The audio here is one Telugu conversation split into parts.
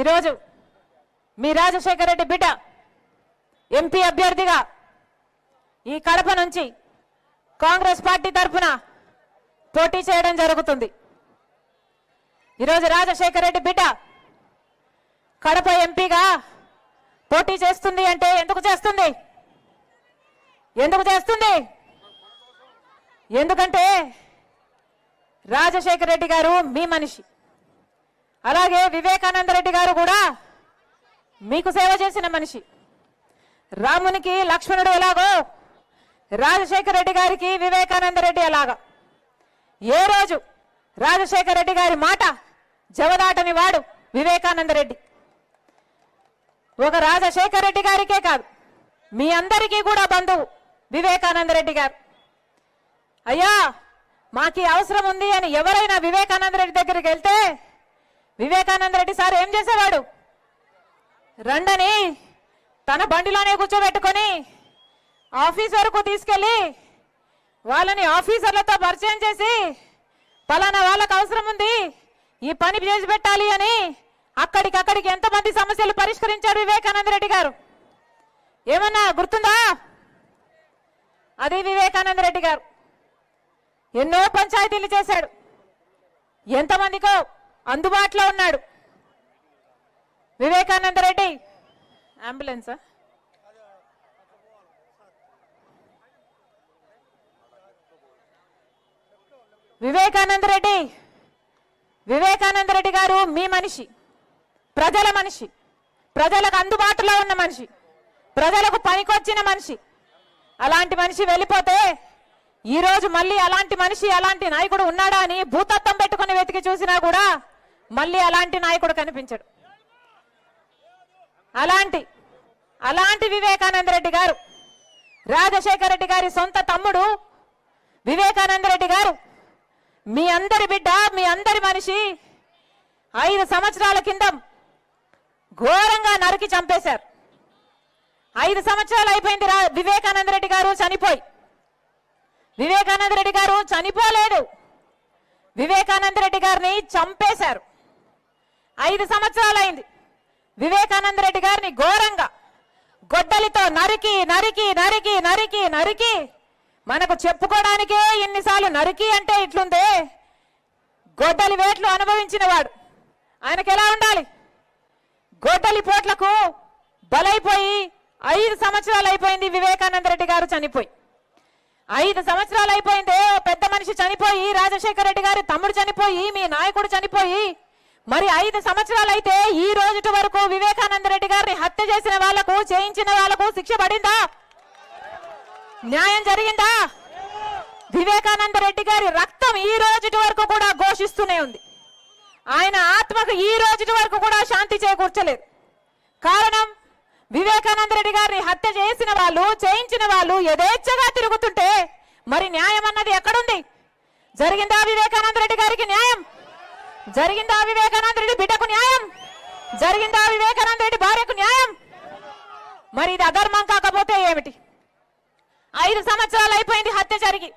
ఈరోజు మీ రాజశేఖర రెడ్డి బిడ్డ ఎంపీ అభ్యర్థిగా ఈ కడప నుంచి కాంగ్రెస్ పార్టీ తరఫున పోటీ చేయడం జరుగుతుంది. ఈరోజు రాజశేఖర రెడ్డి బిడ్డ కడప ఎంపీగా పోటీ చేస్తుంది అంటే ఎందుకు చేస్తుంది? ఎందుకంటే రాజశేఖర రెడ్డి గారు మీ మనిషి, అలాగే వివేకానంద రెడ్డి గారు కూడా మీకు సేవ చేసిన మనిషి. రామునికి లక్ష్మణుడు ఎలాగో రాజశేఖర రెడ్డి గారికి వివేకానంద రెడ్డి ఎలాగా. ఏ రోజు రాజశేఖర రెడ్డి గారి మాట జవదాటని వాడు వివేకానంద రెడ్డి. ఒక రాజశేఖర రెడ్డి గారికే కాదు, మీ అందరికీ కూడా బంధువు వివేకానంద రెడ్డి గారు. అయ్యా మాకి అవసరం ఉంది అని ఎవరైనా వివేకానంద రెడ్డి దగ్గరికి వెళ్తే వివేకానంద రెడ్డి సార్ ఏం చేసేవాడు? రండని తన బండిలోనే కూర్చోబెట్టుకొని ఆఫీస్ వరకు తీసుకెళ్ళి వాళ్ళని ఆఫీసర్లతో పరిచయం చేసి పలానా వాళ్ళకు అవసరం ఉంది, ఈ పని చేసి పెట్టాలి అని అక్కడికక్కడికి ఎంతమంది సమస్యలు పరిష్కరించారు వివేకానంద రెడ్డి గారు? ఏమన్నా గుర్తుందా? అది వివేకానంద రెడ్డి గారు. ఎన్నో పంచాయతీలు చేశాడు, ఎంతమందికో అందుబాటులో ఉన్నాడు వివేకానంద రెడ్డి. అంబులెన్సా? వివేకానంద రెడ్డి గారు మీ మనిషి, ప్రజల మనిషి, ప్రజలకు అందుబాటులో ఉన్న మనిషి, ప్రజలకు పనికొచ్చిన మనిషి. అలాంటి మనిషి వెళ్ళిపోతే ఈరోజు మళ్ళీ అలాంటి మనిషి, అలాంటి నాయకుడు ఉన్నాడా అని భూతత్వం పెట్టుకుని వెతికి చూసినా కూడా మళ్ళీ అలాంటి నాయకుడు కనిపించడు. అలాంటి వివేకానంద రెడ్డి గారు, రాజశేఖర రెడ్డి గారి సొంత తమ్ముడు వివేకానంద రెడ్డి గారు, మీ అందరి బిడ్డ, మీ అందరి మనిషి 5 సంవత్సరాల కింద ఘోరంగా నరికి చంపేశారు. 5 సంవత్సరాలు అయిపోయింది వివేకానంద రెడ్డి గారు చనిపోయి. వివేకానంద రెడ్డి గారు చనిపోలేదు, వివేకానంద రెడ్డి గారిని చంపేశారు. 5 సంవత్సరాలు అయింది. వివేకానంద రెడ్డి గారిని ఘోరంగా గొడ్డలితో నరికి నరికి నరికి నరికి నరికి మనకు చెప్పుకోవడానికే ఎన్నిసార్లు నరికి అంటే ఇట్లుందే. గొడ్డలి వేట్లు అనుభవించిన వాడు ఆయనకి ఎలా ఉండాలి? గొడ్డలి పోట్లకు బలైపోయి 5 సంవత్సరాలు అయిపోయింది వివేకానంద రెడ్డి గారు చనిపోయి. 5 సంవత్సరాలు అయిపోయిందే. పెద్ద మనిషి చనిపోయి, రాజశేఖర రెడ్డి గారి తమ్ముడు చనిపోయి, మీ నాయకుడు చనిపోయి, మరి 5 సంవత్సరాలు అయితే ఈ రోజు వరకు వివేకానంద రెడ్డి గారిని హత్య చేసిన వాళ్లకు, చేయించిన వాళ్లకు శిక్ష పడిందా? న్యాయం జరిగిందా? వివేకానంద రెడ్డి గారి రక్తం ఈ రోజు వరకు కూడా ఘోషిస్తూనే ఉంది. ఆయన ఆత్మకు ఈ రోజు వరకు కూడా శాంతి చేకూర్చలేదు. కారణం, వివేకానంద రెడ్డి గారిని హత్య చేసిన వాళ్ళు, చేయించిన వాళ్ళు యథేచ్ఛగా తిరుగుతుంటే మరి న్యాయం అన్నది ఎక్కడుంది? జరిగిందా వివేకానంద రెడ్డి గారికి న్యాయం? జరిగిందా వివేకానంద రెడ్డి బిడ్డకు న్యాయం? జరిగిందా వివేకానంద రెడ్డి భార్యకు న్యాయం? మరి ఇది అధర్మం కాకపోతే ఏమిటి? 5 సంవత్సరాలు అయిపోయింది హత్య జరిగి.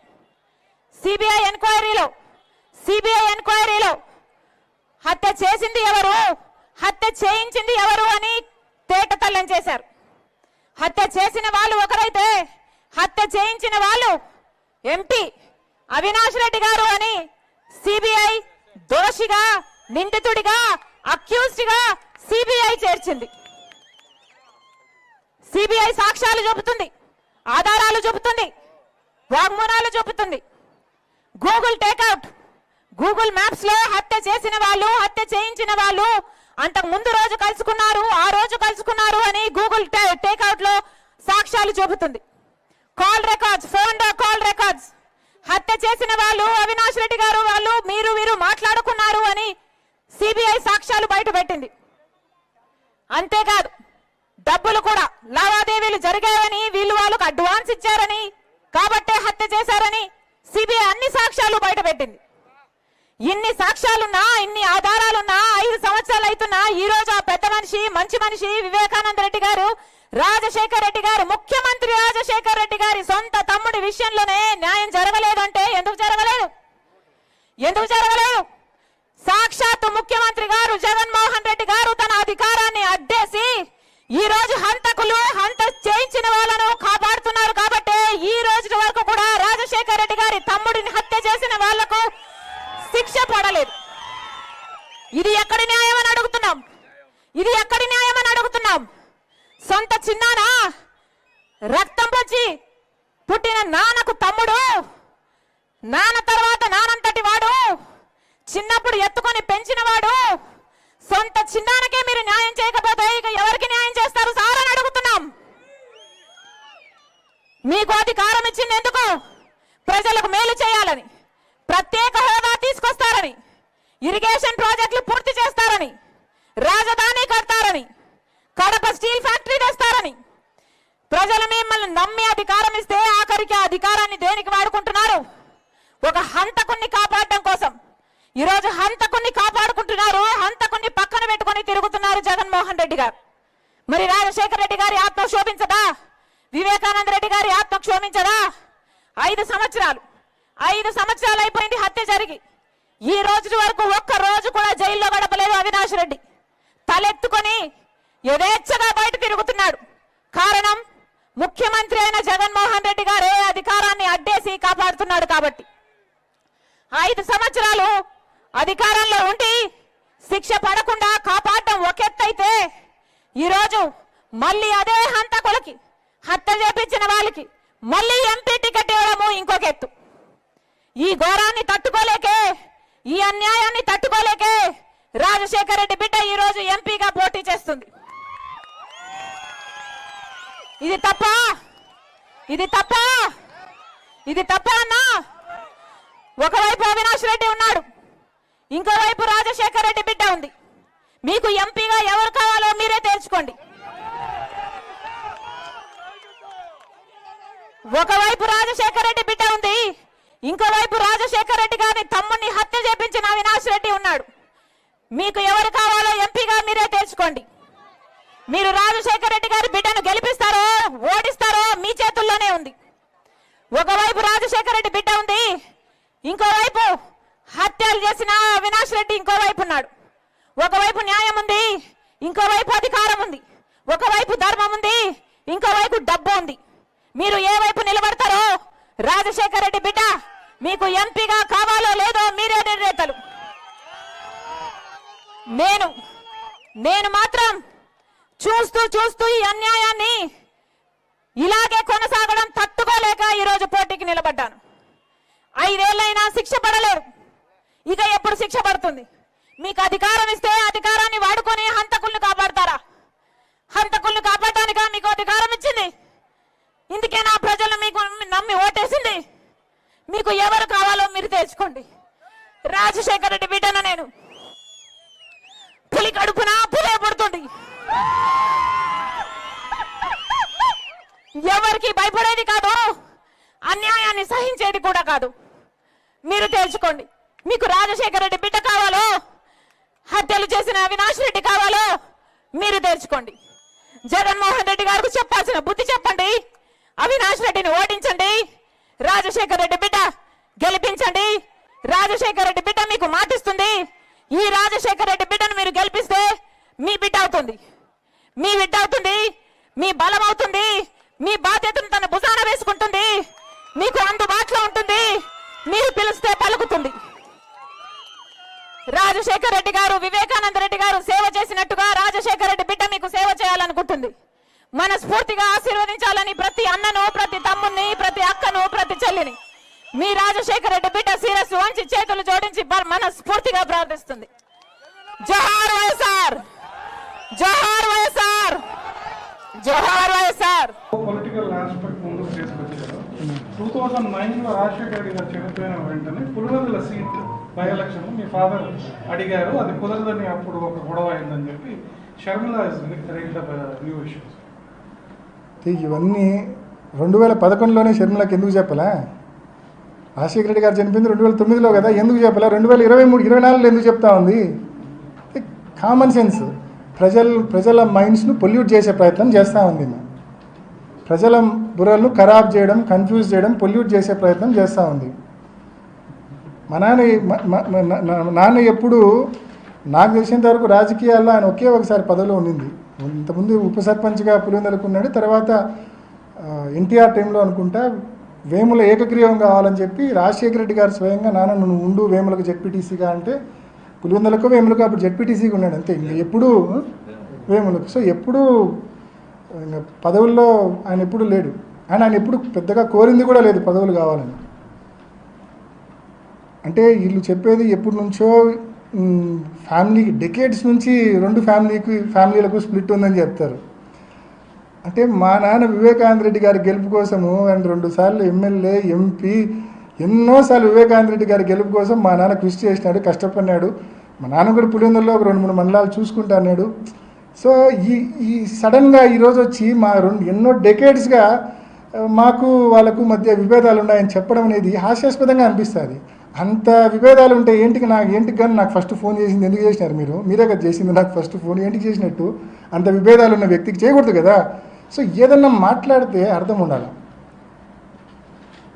సిబిఐ ఎంక్వైరీలో హత్య చేసింది ఎవరు, హత్య చేయించింది ఎవరు అని తేటతల్లం చేశారు. హత్య చేసిన వాళ్ళు ఒకరైతే హత్య చేయించిన వాళ్ళు ఎంపీ అవినాష్ రెడ్డి గారు అని సిబిఐ దోషిగా, నిందితుడిగా, అక్యూజ్డ్ గా సిబిఐ చేర్చింది. సిబిఐ సాక్ష్యాలు చూపుతుంది, ఆధారాలు చూపుతుంది, వాగ్మూలాలు చూపుతుంది. గూగుల్ టేక్అవుట్, గూగుల్ మ్యాప్స్ లో హత్య చేసిన వాళ్ళు, హత్య చేయించిన వాళ్ళు అంతకు ముందు రోజు కలుసుకున్నారు, ఆ రోజు కలుసుకున్నారు అని గూగుల్ టేక్అవుట్ లో సాక్ష్యాలు చూపుతుంది. Call records, phone call records, హత్య చేసిన వాళ్ళు అవినాష్ రెడ్డి గారు వాళ్ళు వీరు మాట్లాడుకున్నారు అని సిబిఐ సాక్ష్యాలు బయట పెట్టింది. అంతేకాదు డబ్బులు కూడా లావాదేవీలు జరిగాయని, వీళ్ళు వాళ్ళకు అడ్వాన్స్ ఇచ్చారని, కాబట్టే హత్య చేశారని సిబిఐ అన్ని సాక్ష్యాలు బయట పెట్టింది. ఇన్ని సాక్ష్యాలున్నా, ఇన్ని ఆధారాలున్నా 5 సంవత్సరాలు అవుతున్నా ఈ రోజు ఆ పెద్ద మనిషి, మంచి మనిషి వివేకానంద రెడ్డి గారు, రాజశేఖర రెడ్డి గారు, ముఖ్యమంత్రి రాజశేఖర రెడ్డి గారి సొంత తమ్ముడి విషయంలోనే న్యాయం జరగలేదంటే ఎందుకు జరగలేదు? సాక్షాత్తు ముఖ్యమంత్రి గారు జగన్మోహన్ రెడ్డి గారు తన ఈ రోజు హంతకులు హంత చేయించిన వాళ్ళను కాపాడుతున్నారు కాబట్టి ఈ రోజు వరకు కూడా రాజశేఖర రెడ్డి గారి తమ్ముడిని హత్య చేసిన వాళ్లకు శిక్ష పడలేదు. ఇది ఎక్కడి న్యాయం అని అడుగుతున్నాం. ఇది ఎక్కడి న్యాయం అని అడుగుతున్నాం. సొంత చిన్నానా రక్తం పంచి పుట్టిన నాన్నకు తమ్ముడు, నాన్న తర్వాత నానంతటి వాడు, చిన్నప్పుడు ఎత్తుకొని పెంచిన వాడు, సొంత చిన్నానకే మీరు న్యాయం చేయకపోతే ఇక ఎవరికి న్యాయం చేస్తారు సార్ అని అడుగుతున్నాం. మీకు అధికారం ఇచ్చింది ఎందుకు? ప్రజలకు మేలు చేయాలని, ప్రత్యేక హోదా తీసుకొస్తారని, ఇరిగేషన్ ప్రాజెక్టులు పూర్తి చేస్తారని, రాజధాని కడతారని, కడప స్టీల్ ఫ్యాక్టరీ తెస్తారని. ప్రజలు మిమ్మల్ని నమ్మి అధికారం ఇస్తే ఆఖరికి ఆ అధికారాన్ని దేనికి వాడుకుంటున్నారు? ఒక హంతకుణ్ణి కాపాడడం కోసం. ఈరోజు హంతకుణ్ణి కాపాడుకుంటున్నారు, హంతకుణ్ణి పక్కన పెట్టుకొని తిరుగుతున్నారు జగన్మోహన్ రెడ్డి గారు. మరి రాజశేఖర రెడ్డి గారి ఆత్మ క్షోభించదా? వివేకానంద రెడ్డి గారి ఆత్మ క్షోభించదా? 5 సంవత్సరాలు అయిపోయింది హత్య జరిగి. ఈ రోజు వరకు ఒక్క రోజు కూడా జైల్లో గడపలేదు అవినాష్ రెడ్డి. తలెత్తుకొని యథేచ్ఛగా బయట తిరుగుతున్నాడు. కారణం ముఖ్యమంత్రి అయిన జగన్మోహన్ రెడ్డి గారే అధికారాన్ని అడ్డేసి కాపాడుతున్నాడు కాబట్టి. 5 సంవత్సరాలు అధికారంలో ఉండి శిక్ష పడకుండా కాపాడడం ఒక ఎత్తైతే, ఈరోజు మళ్ళీ అదే హంతకులకి, హత్య చేపించిన వాళ్ళకి మళ్ళీ ఎంపీ టికెట్ ఇవ్వడము ఇంకొక ఎత్తు. ఈ ఘోరాన్ని తట్టుకోలేకే, ఈ అన్యాయాన్ని తట్టుకోలేకే రాజశేఖర రెడ్డి బిడ్డ ఈ రోజు ఎంపీగా పోటీ చేస్తుంది. ఇది తప్ప? ఇది తప్ప? ఇది తప్ప అన్నా? ఒకవైపు అవినాష్ రెడ్డి ఉన్నాడు, ఇంకోవైపు రాజశేఖర రెడ్డి బిడ్డ ఉంది. మీకు ఎంపీగా ఎవరు కావాలో మీరే తేల్చుకోండి. ఒకవైపు రాజశేఖర రెడ్డి బిడ్డ ఉంది, ఇంకోవైపు రాజశేఖర రెడ్డి గారిని తమ్ముడిని హత్య చేపించిన అవినాష్ రెడ్డి ఉన్నాడు. మీకు ఎవరు కావాలో ఎంపీగా మీరే తేల్చుకోండి. మీరు రాజశేఖర రెడ్డి గారి బిడ్డను గెలిపిస్తారో ఓడిస్తారో మీ చేతుల్లోనే ఉంది. ఒకవైపు రాజశేఖర రెడ్డి బిడ్డ ఉంది, ఇంకోవైపు హత్యలు చేసిన అవినాష్ రెడ్డి ఇంకోవైపు ఉన్నాడు. ఒకవైపు న్యాయం ఉంది, ఇంకోవైపు అధికారం ఉంది. ఒకవైపు ధర్మం ఉంది, ఇంకోవైపు డబ్బు ఉంది. మీరు ఏ వైపు నిలబడతారో రాజశేఖర రెడ్డి బిడ్డ మీకు ఎంపీగా కావాలో లేదో మీరే నిర్ణేతలు. నేను మాత్రం చూస్తూ ఈ అన్యాయాన్ని ఇలాగే కొనసాగడం తట్టుకోలేక ఈరోజు పోటీకి నిలబడ్డాను. 5 ఏళ్ళైనా శిక్ష పడలేరు, ఇక ఎప్పుడు శిక్ష పడుతుంది? మీకు అధికారం ఇస్తే అధికారాన్ని వాడుకొని హంతకుల్ని కాపాడతారా? హంతకుల్ని కాపాడటానికా మీకు అధికారం ఇచ్చింది? ఇందుకే నా ప్రజలు మీకు నమ్మి ఓటేసింది. మీకు ఎవరు కావాలో మీరు తెచ్చుకోండి. రాజశేఖర రెడ్డి బిడ్డను నేను. పులి కడుపున పులే పడుతుంది. ఎవరికి భయపడేది కాదు, అన్యాయాన్ని సహించేది కూడా కాదు. మీరు తేల్చుకోండి. మీకు రాజశేఖర రెడ్డి బిడ్డ కావాలో, హత్యలు చేసిన అవినాష్ రెడ్డి కావాలో మీరు తేల్చుకోండి. జగన్మోహన్ రెడ్డి గారికి చెప్పాల్సిన బుద్ధి చెప్పండి. అవినాష్ రెడ్డిని ఓడించండి, రాజశేఖర రెడ్డి బిడ్డ గెలిపించండి. రాజశేఖర రెడ్డి బిడ్డ మీకు మాటిస్తుంది. ఈ రాజశేఖర రెడ్డి బిడ్డను మీరు గెలిపిస్తే మీ బిడ్డ అవుతుంది, మీ బిడ్డ అవుతుంది, మీ బలం అవుతుంది, మీ బాధ్యతను తన భుజాన వేసుకుంటుంది, మీకు అందుబాటులో ఉంటుంది, మీరు పిలిస్తే పలుకుతుంది. రాజశేఖర రెడ్డి గారు, వివేకానంద రెడ్డి గారు సేవ చేసినట్టుగా రాజశేఖర రెడ్డి బిడ్డ మీకు సేవ చేయాలనుకుంటుంది. మనస్ఫూర్తిగా ఆశీర్వదించాలని ప్రతి అన్నను, ప్రతి తమ్ముని, ప్రతి అక్కను, ప్రతి చెల్లిని మీ రాజశేఖర రెడ్డి బిడ్డ శిరస్సు వంచి చేతులు జోడించి మనస్ఫూర్తిగా ప్రార్థిస్తుంది. జోహార్ వైఎస్ఆర్, జోహార్ వైఎస్ఆర్, జోహార్ వైఎస్ఆర్. పొలిటికల్ ఆస్పెక్ట్ ముందుకు తీసుకొచ్చారు. 2009లో రాజశేఖర రెడ్డి గారు చనిపోయిన వెంటనే Pulivendula seat by election me father అడిగారు, అది కుదరదని అప్పుడు ఒక గొడవ అయిందని చెప్పి షర్మిల న్యూ ఇష్యూస్. ఇవన్నీ 2011లోనే షర్మిలకి ఎందుకు చెప్పలే? రాజశేఖర రెడ్డి గారు చనిపోయింది 2009లో కదా, ఎందుకు చెప్పలే? 2023, 24లో ఎందుకు చెప్తా ఉంది? Common sense. ప్రజల మైండ్స్ను పొల్యూట్ చేసే ప్రయత్నం చేస్తూ ఉంది. ప్రజల బుర్రలను ఖరాబ్ చేయడం, కన్ఫ్యూజ్ చేయడం, పొల్యూట్ చేసే ప్రయత్నం చేస్తూ ఉంది. మా నాన్న ఎప్పుడు నాకు తెలిసినంత వరకు రాజకీయాల్లో ఆయన ఒకే ఒకసారి పదవిలో ఉండింది. ఇంతకుముందు ఉప సర్పంచ్గా పులివెందులకు ఉన్నాడు. తర్వాత ఎన్టీఆర్ టైంలో అనుకుంటా వేముల ఏకగ్రీవం కావాలని చెప్పి రాజశేఖర రెడ్డి గారు స్వయంగా నాన్న నువ్వు ఉండు వేములకు జెడ్పీటీసీగా అంటే పులివెందులకు వేములకు అప్పుడు జెడ్పీటీసీగా ఉన్నాడు అంతే. ఇంక ఎప్పుడు వేములకు. సో ఎప్పుడు ఇంకా పదవుల్లో ఆయన ఎప్పుడు లేడు. ఆయన ఎప్పుడు పెద్దగా కోరింది కూడా లేదు పదవులు కావాలని. అంటే వీళ్ళు చెప్పేది ఎప్పటి నుంచో ఫ్యామిలీకి డెకేడ్స్ నుంచి రెండు ఫ్యామిలీలకు స్ప్లిట్ ఉందని చెప్తారు. అంటే మా నాన్న వివేకానంద రెడ్డి గారి గెలుపు కోసము అండ్ 2 సార్లు ఎమ్మెల్యే ఎంపీ ఎన్నోసార్లు వివేకానంద రెడ్డి గారి గెలుపు కోసం మా నాన్న కృషి చేసినాడు, కష్టపడినాడు. మా నాన్న కూడా పులివెందుల్లో ఒక 2-3 మండలాలు చూసుకుంటా అన్నాడు. సో ఈ సడన్గా ఈరోజు వచ్చి మా ఎన్నో డెకేడ్స్గా మాకు వాళ్ళకు మధ్య విభేదాలు ఉన్నాయని చెప్పడం అనేది హాస్యాస్పదంగా అనిపిస్తుంది. అంత విభేదాలు ఉంటే ఏంటికి కానీ నాకు ఫస్ట్ ఫోన్ చేసింది ఎందుకు చేసినారు మీరే కదా చేసింది నాకు ఫస్ట్ ఫోన్ ఏంటికి చేసినట్టు? అంత విభేదాలు ఉన్న వ్యక్తికి చేయకూడదు కదా. సో ఏదన్నా మాట్లాడితే అర్థం ఉండాలి,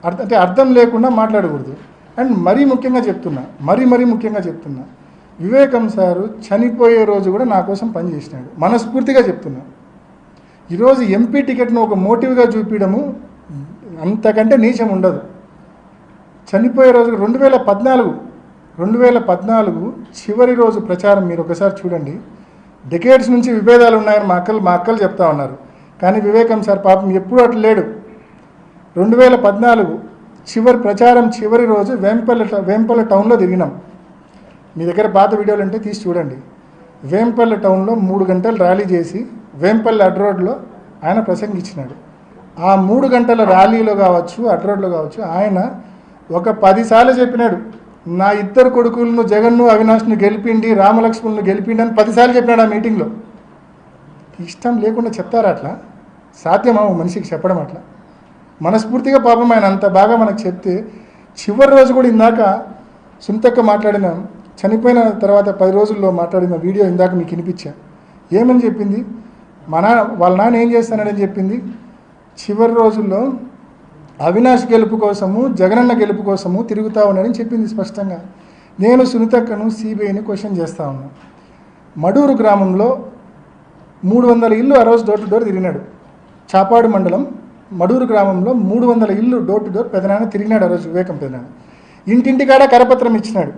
అంటే అర్థం లేకుండా మాట్లాడకూడదు. అండ్ మరీ ముఖ్యంగా చెప్తున్నా వివేకం సారు చనిపోయే రోజు కూడా నా కోసం పనిచేసినాడు, మనస్ఫూర్తిగా చెప్తున్నా. ఈరోజు ఎంపీ టికెట్ను ఒక మోటివ్గా చూపించడము అంతకంటే నీచం ఉండదు. చనిపోయే రోజు 2014 చివరి రోజు ప్రచారం మీరు ఒకసారి చూడండి. డెకేడ్స్ నుంచి విభేదాలు ఉన్నాయని మా అక్కలు చెప్తా ఉన్నారు. కానీ వివేకం సార్ పాపం ఎప్పుడూ అట్లా లేడు. 2014 చివరి రోజు వేంపల్లె టౌన్లో తిరిగినాం. మీ దగ్గర పాత వీడియోలు అంటే తీసి చూడండి. వేంపల్లె టౌన్లో 3 గంటలు ర్యాలీ చేసి వేంపల్లె అడ్ రోడ్లో ఆయన ప్రసంగించినాడు. ఆ 3 గంటల ర్యాలీలో కావచ్చు అడ్ రోడ్లో కావచ్చు ఆయన ఒక 10 సార్లు చెప్పినాడు, నా 2 కొడుకులను జగన్ను అవినాష్ను గెలిపిండి రామలక్ష్మణ్ను గెలిపిండి అని 10 సార్లు చెప్పినాడు ఆ మీటింగ్లో. ఇష్టం లేకుండా చెప్తారా అట్లా? సాధ్యమా మనిషికి చెప్పడం అట్లా? మనస్ఫూర్తిగా పాపం ఆయన అంత బాగా మనకు చెప్తే చివరి రోజు కూడా ఇందాక సుంతక్క మాట్లాడిన చనిపోయిన తర్వాత 10 రోజుల్లో మాట్లాడిన వీడియో ఇందాక మీకు వినిపించా. ఏమని చెప్పింది? వాళ్ళ నాన్న ఏం చేస్తానని చెప్పింది? చివరి రోజుల్లో అవినాష్ గెలుపు కోసము జగనన్న గెలుపు కోసము తిరుగుతూ ఉన్నాడని చెప్పింది స్పష్టంగా. నేను సునీతక్కను సిబిఐని క్వశ్చన్ చేస్తూ ఉన్నాను. మడూరు గ్రామంలో 300 ఇల్లు ఆ రోజు డోర్ టు డోర్ తిరిగినాడు. చాపాడు మండలం మడూరు గ్రామంలో 300 ఇల్లు డోర్ టు డోర్ పెదనాన్న తిరిగినాడు ఆ రోజు వివేకం పెదనాన్న. ఇంటింటికాడ కరపత్రం ఇచ్చినాడు.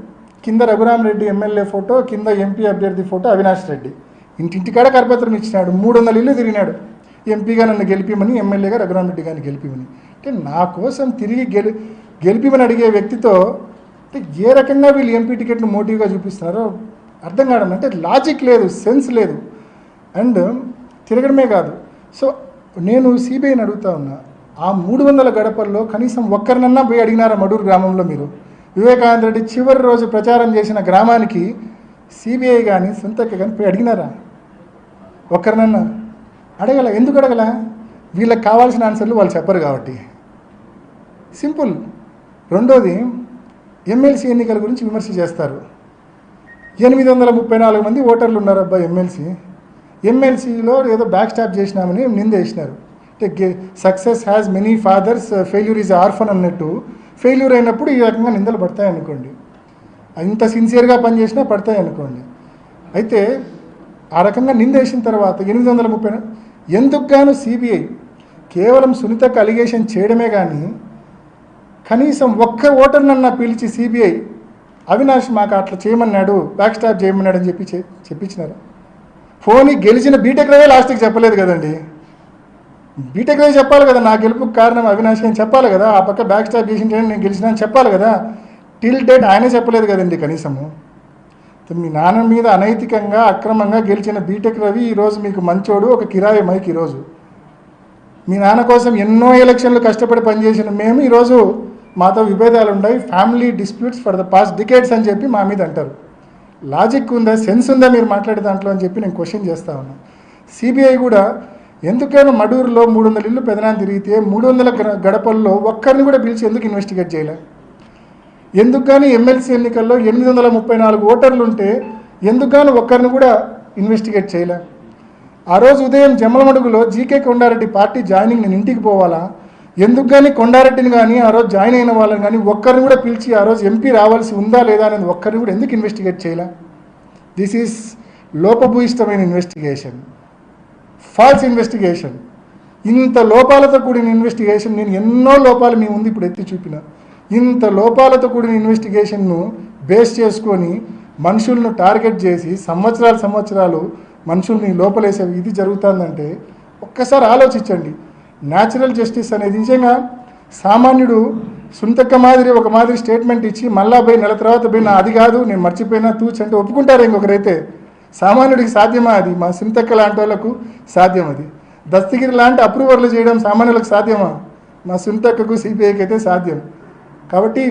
కింద రఘురామరెడ్డి ఎమ్మెల్యే ఫోటో, కింద ఎంపీ అభ్యర్థి ఫోటో అవినాష్ రెడ్డి. ఇంటింటికాడ కరపత్రం ఇచ్చినాడు. 300 ఇల్లు తిరిగినాడు. ఎంపీగా నన్ను గెలిపిమని, ఎమ్మెల్యేగా రఘురామరెడ్డి గారిని గెలిపిమని. అంటే నా కోసం తిరిగి గెలిపిమని అడిగే వ్యక్తితో అంటే ఏ రకంగా వీళ్ళు ఎంపీ టికెట్ను మోటివ్గా చూపిస్తున్నారో అర్థం కావడం. అంటే లాజిక్ లేదు, సెన్స్ లేదు. అండ్ తిరగడమే కాదు. సో నేను సిబిఐని అడుగుతా ఉన్నా, ఆ 300 గడపల్లో కనీసం ఒక్కరినన్నా పోయి అడిగినారా మడూరు గ్రామంలో మీరు? వివేకానంద రెడ్డి చివరి రోజు ప్రచారం చేసిన గ్రామానికి సిబిఐ కానీ సొంతక్క కానీ పోయి అడిగినారా? ఒక్కరినన్నా అడగల. ఎందుకు అడగల? వీళ్ళకి కావాల్సిన ఆన్సర్లు వాళ్ళు చెప్పరు కాబట్టి. సింపుల్. రెండోది, ఎమ్మెల్సీ ఎన్నికల గురించి విమర్శ చేస్తారు. 834 మంది ఓటర్లు ఉన్నారు అబ్బా ఎమ్మెల్సీలో ఏదో బ్యాక్ స్టాప్ చేసినామని నిందేసినారు. అంటే success has many fathers, failure is orphan అన్నట్టు ఫెయిల్యూర్ అయినప్పుడు ఈ రకంగా నిందలు పడతాయి అనుకోండి. ఇంత సిన్సియర్గా పనిచేసినా పడతాయి అనుకోండి. అయితే ఆ రకంగా నిందేసిన తర్వాత 830 ఎందుకు గాను సిబిఐ కేవలం సునీతకు అలిగేషన్ చేయడమే కానీ కనీసం ఒక్క ఓటర్నన్నా పిలిచి సిబిఐ అవినాష్ మాకు అట్లా చేయమన్నాడు, బ్యాక్ స్టాప్ చేయమన్నాడు అని చెప్పించినారు. ఫోని గెలిచిన బీటెక్ రవే లాస్ట్కి చెప్పలేదు కదండి. బీటెక్ రవే చెప్పాలి కదా నా గెలుపుకు కారణం అవినాష్ అని చెప్పాలి కదా. ఆ పక్క బ్యాక్ స్టాప్ చేసింటే నేను గెలిచినా అని చెప్పాలి కదా. టిల్ డేట్ ఆయనే చెప్పలేదు కదండి కనీసము. మీ నాన్న మీద అనైతికంగా అక్రమంగా గెలిచిన బీటెక్ రవి ఈరోజు మీకు మంచోడు, ఒక కిరాయి మైక్. ఈరోజు మీ నాన్న కోసం ఎన్నో ఎలక్షన్లు కష్టపడి పనిచేసిన మేము ఈరోజు మాతో విభేదాలు ఉన్నాయి, family disputes for the past decades అని చెప్పి మా మీద అంటారు. లాజిక్ ఉందా, సెన్స్ ఉందా మీరు మాట్లాడే దాంట్లో అని చెప్పి నేను క్వశ్చన్ చేస్తా ఉన్నాను. సిబిఐ కూడా ఎందుకైనా మడూరులో 300 ఇల్లు పెదనాన్ని తిరిగితే 300 గడపల్లో ఒక్కరిని కూడా పిలిచి ఎందుకు ఇన్వెస్టిగేట్ చేయలే? ఎందుకు కానీ ఎమ్మెల్సీ ఎన్నికల్లో 834 ఓటర్లు ఉంటే ఎందుకు కానీ ఒక్కరిని కూడా ఇన్వెస్టిగేట్ చేయలే? ఆ రోజు ఉదయం జమ్మలమడుగులో జీకే కొండారెడ్డి పార్టీ జాయినింగ్ నేను ఇంటికి పోవాలా, ఎందుకు కానీ కొండారెడ్డిని కానీ ఆ రోజు జాయిన్ అయిన వాళ్ళని కానీ ఒక్కరిని కూడా పిలిచి ఆ రోజు ఎంపీ రావాల్సి ఉందా లేదా అనేది ఒక్కరిని కూడా ఎందుకు ఇన్వెస్టిగేట్ చేయలే? దిస్ ఈజ్ లోపభూయిష్టమైన ఇన్వెస్టిగేషన్, ఫాల్స్ ఇన్వెస్టిగేషన్. ఇంత లోపాలతో కూడిన ఇన్వెస్టిగేషన్, నేను ఎన్నో లోపాలు మీ ముందు ఇప్పుడు ఎత్తి చూపిన, ఇంత లోపాలతో కూడిన ఇన్వెస్టిగేషన్ను బేస్ చేసుకొని మనుషులను టార్గెట్ చేసి సంవత్సరాలు మనుషుల్ని లోపలేసే ఇది జరుగుతుందంటే ఒక్కసారి ఆలోచించండి. న్యాచురల్ జస్టిస్ అనేది నిజంగా సామాన్యుడు సుంతక్క మాదిరి ఒక మాదిరి స్టేట్మెంట్ ఇచ్చి మళ్ళా పోయి నెల తర్వాత పోయి నా అది కాదు నేను మర్చిపోయినా తూచంటే ఒప్పుకుంటారు. ఇంకొకరైతే సామాన్యుడికి సాధ్యమా? అది మా సుంతక్క లాంటి వాళ్ళకు సాధ్యం. అది దస్తగిరి లాంటి అప్రూవర్లు చేయడం సామాన్యులకు సాధ్యమా? మా సుంతక్కకు సిపిఐకి అయితే సాధ్యం. కాబట్టి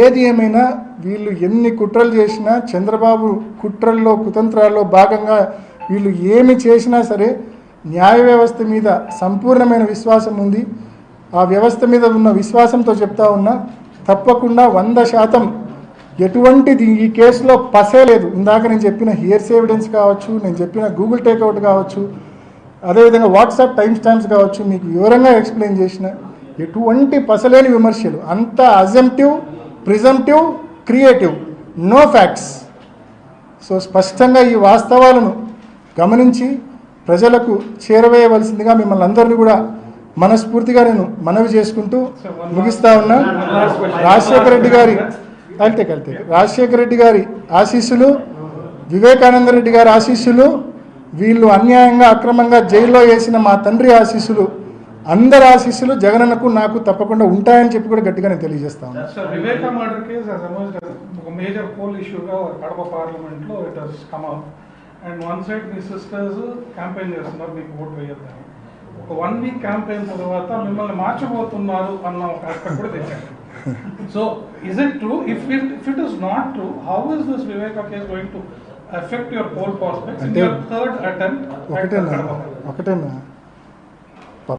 ఏది ఏమైనా వీళ్ళు ఎన్ని కుట్రలు చేసినా, చంద్రబాబు కుట్రల్లో కుతంత్రాల్లో భాగంగా వీళ్ళు ఏమి చేసినా సరే న్యాయ వ్యవస్థ మీద సంపూర్ణమైన విశ్వాసం ఉంది. ఆ వ్యవస్థ మీద ఉన్న విశ్వాసంతో చెప్తా ఉన్నా, తప్పకుండా 100% ఎటువంటిది ఈ కేసులో పసే లేదు. ఇందాక నేను చెప్పిన హియర్స్ ఎవిడెన్స్ కావచ్చు, నేను చెప్పిన గూగుల్ టేక్అవుట్ కావచ్చు, అదేవిధంగా వాట్సాప్ టైం స్టాంప్స్ కావచ్చు, మీకు వివరంగా ఎక్స్ప్లెయిన్ చేసిన ఎటువంటి పసలేని విమర్శలు, అంతా assumptive, presumptive, creative, no facts. So స్పష్టంగా ఈ వాస్తవాలను గమనించి ప్రజలకు చేరవేయవలసిందిగా మిమ్మల్ని అందరినీ కూడా మనస్ఫూర్తిగా నేను మనవి చేసుకుంటూ ముగిస్తా ఉన్నా. రాజశేఖర రెడ్డి గారి ఆశీస్సులు, వివేకానంద రెడ్డి గారి ఆశీస్సులు, వీళ్ళు అన్యాయంగా అక్రమంగా జైల్లో వేసిన మా తండ్రి ఆశీస్సులు, అందరి ఆశీస్సులు జగనన్నకు నాకు తప్పకుండా ఉంటాయని చెప్పి కూడా గట్టిగా నేను తెలియజేస్తా ఉన్నాను. వివేక మర్డర్ కేసు ఒక మేజర్ పోల్ ఇష్యూగా కడప పార్లమెంట్లో it has come out. And one side me sisters campaign చేస్తున్నారు మీకు ఓటు వేయొద్దని. ఒక 1 వీక్ క్యాంపెయిన్ తర్వాత మిమ్మల్ని మార్చబోతున్నారు అన్న ఒక ఆస్పెక్ట్ కూడా తెచ్చారు. So is it true? If it is not true, how is this Viveka case going to effect your poll prospects in your third attempt? ఒకటేనా